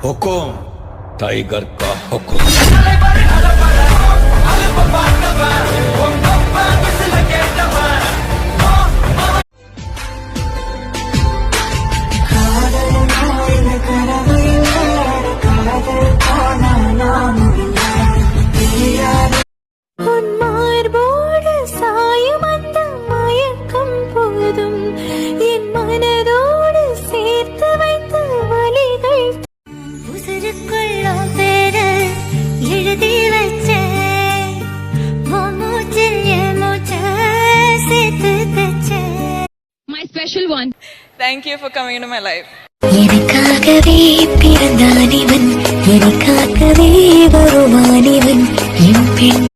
हुकुम tiger का हुकुम। My special one. Thank you for coming into my life. எனக்காகவே பிறந்தானிவன், எனக்காகவே வருவானிவன், என் பெண்